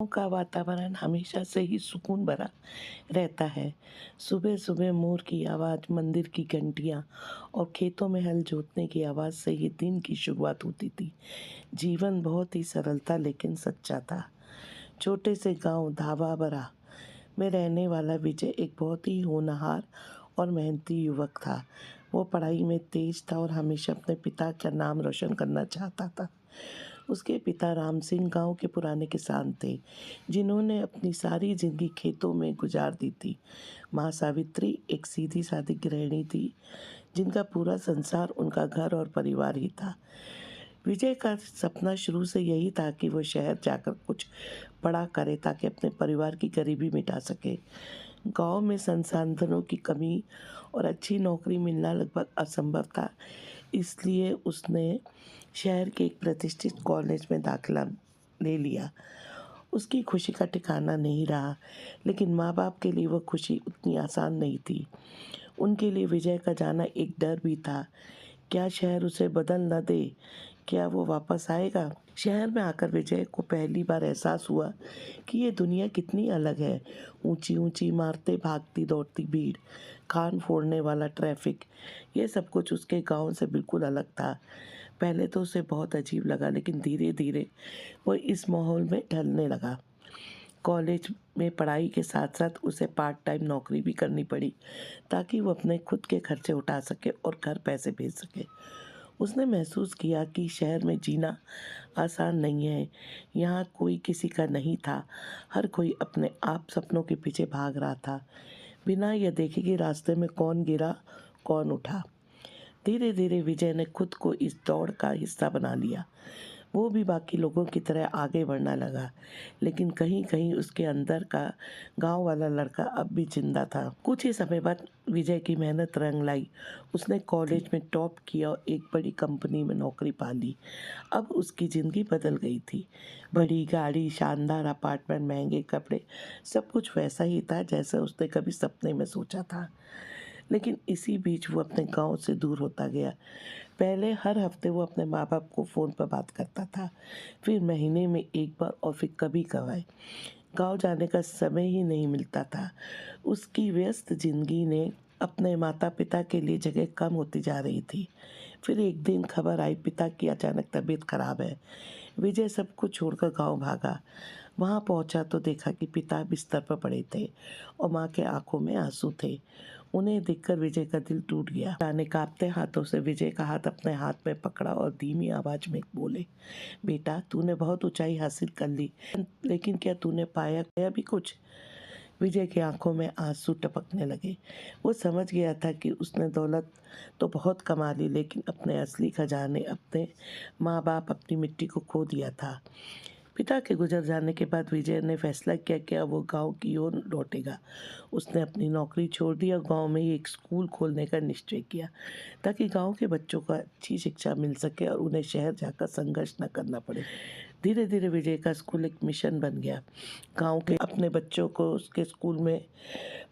गाँव का वातावरण हमेशा से ही सुकून भरा रहता है। सुबह-सुबह मोर की आवाज़, मंदिर की घंटियाँ और खेतों में हल जोतने की आवाज़ से ही दिन की शुरुआत होती थी। जीवन बहुत ही सरल था लेकिन सच्चा था। छोटे से गाँव धावाबरा में रहने वाला विजय एक बहुत ही होनहार और मेहनती युवक था। वो पढ़ाई में तेज था और हमेशा अपने पिता का नाम रोशन करना चाहता था। उसके पिता राम सिंह गाँव के पुराने किसान थे, जिन्होंने अपनी सारी ज़िंदगी खेतों में गुजार दी थी। माँ सावित्री एक सीधी-सादी गृहिणी थी, जिनका पूरा संसार उनका घर और परिवार ही था। विजय का सपना शुरू से यही था कि वो शहर जाकर कुछ बड़ा करे ताकि अपने परिवार की गरीबी मिटा सके। गाँव में संसाधनों की कमी और अच्छी नौकरी मिलना लगभग असंभव था, इसलिए उसने शहर के एक प्रतिष्ठित कॉलेज में दाखिला ले लिया। उसकी खुशी का ठिकाना नहीं रहा, लेकिन माँ-बाप के लिए वो खुशी उतनी आसान नहीं थी। उनके लिए विजय का जाना एक डर भी था। क्या शहर उसे बदल न दे? क्या वो वापस आएगा? शहर में आकर विजय को पहली बार एहसास हुआ कि ये दुनिया कितनी अलग है। ऊंची-ऊंची इमारतें, भागती दौड़ती भीड़, कान फोड़ने वाला ट्रैफिक, ये सब कुछ उसके गांव से बिल्कुल अलग था। पहले तो उसे बहुत अजीब लगा, लेकिन धीरे-धीरे वो इस माहौल में ढलने लगा। कॉलेज में पढ़ाई के साथ-साथ उसे पार्ट टाइम नौकरी भी करनी पड़ी, ताकि वो अपने खुद के खर्चे उठा सके और घर पैसे भेज सके। उसने महसूस किया कि शहर में जीना आसान नहीं है। यहाँ कोई किसी का नहीं था। हर कोई अपने आप सपनों के पीछे भाग रहा था, बिना ये देखे कि रास्ते में कौन गिरा, कौन उठा। धीरे-धीरे विजय ने खुद को इस दौड़ का हिस्सा बना लिया। वो भी बाकी लोगों की तरह आगे बढ़ने लगा, लेकिन कहीं-कहीं उसके अंदर का गाँव वाला लड़का अब भी ज़िंदा था। कुछ ही समय बाद विजय की मेहनत रंग लाई। उसने कॉलेज में टॉप किया और एक बड़ी कंपनी में नौकरी पा ली। अब उसकी ज़िंदगी बदल गई थी। बड़ी गाड़ी, शानदार अपार्टमेंट, महँगे कपड़े, सब कुछ वैसा ही था जैसा उसने कभी सपने में सोचा था। लेकिन इसी बीच वो अपने गाँव से दूर होता गया। पहले हर हफ्ते वो अपने माँ-बाप को फ़ोन पर बात करता था, फिर महीने में 1 बार और फिर कभी-कभार। गाँव जाने का समय ही नहीं मिलता था। उसकी व्यस्त ज़िंदगी ने अपने माता-पिता के लिए जगह कम होती जा रही थी। फिर एक दिन खबर आई, पिता की अचानक तबीयत खराब है। विजय सब कुछ छोड़कर गाँव भागा। वहाँ पहुँचा तो देखा कि पिता बिस्तर पर पड़े थे और माँ के आँखों में आँसू थे। उन्हें देखकर विजय का दिल टूट गया। पिता ने काँपते हाथों से विजय का हाथ अपने हाथ में पकड़ा और धीमी आवाज़ में बोले, "बेटा, तूने बहुत ऊँचाई हासिल कर ली, लेकिन क्या तूने पाया भी कुछ?" विजय की आँखों में आँसू टपकने लगे। वो समझ गया था कि उसने दौलत तो बहुत कमा ली, लेकिन अपने असली खजाने, अपने माँ-बाप, अपनी मिट्टी को खो दिया था। पिता के गुजर जाने के बाद विजय ने फैसला किया कि अब वो गाँव की ओर लौटेगा। उसने अपनी नौकरी छोड़ दी और गाँव में ही एक स्कूल खोलने का निश्चय किया, ताकि गाँव के बच्चों को अच्छी शिक्षा मिल सके और उन्हें शहर जाकर संघर्ष न करना पड़े। धीरे-धीरे विजय का स्कूल एक मिशन बन गया। गाँव के अपने बच्चों को उसके स्कूल में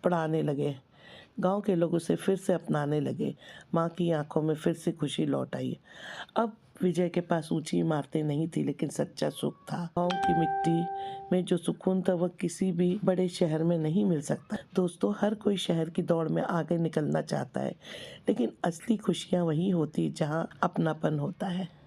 पढ़ाने लगे। गाँव के लोग उसे फिर से अपनाने लगे। माँ की आँखों में फिर से खुशी लौट आई। अब विजय के पास ऊँची इमारतें नहीं थी, लेकिन सच्चा सुख था। गाँव की मिट्टी में जो सुकून था वह किसी भी बड़े शहर में नहीं मिल सकता। दोस्तों, हर कोई शहर की दौड़ में आगे निकलना चाहता है, लेकिन असली खुशियाँ वहीं होती हैं जहाँ अपनापन होता है।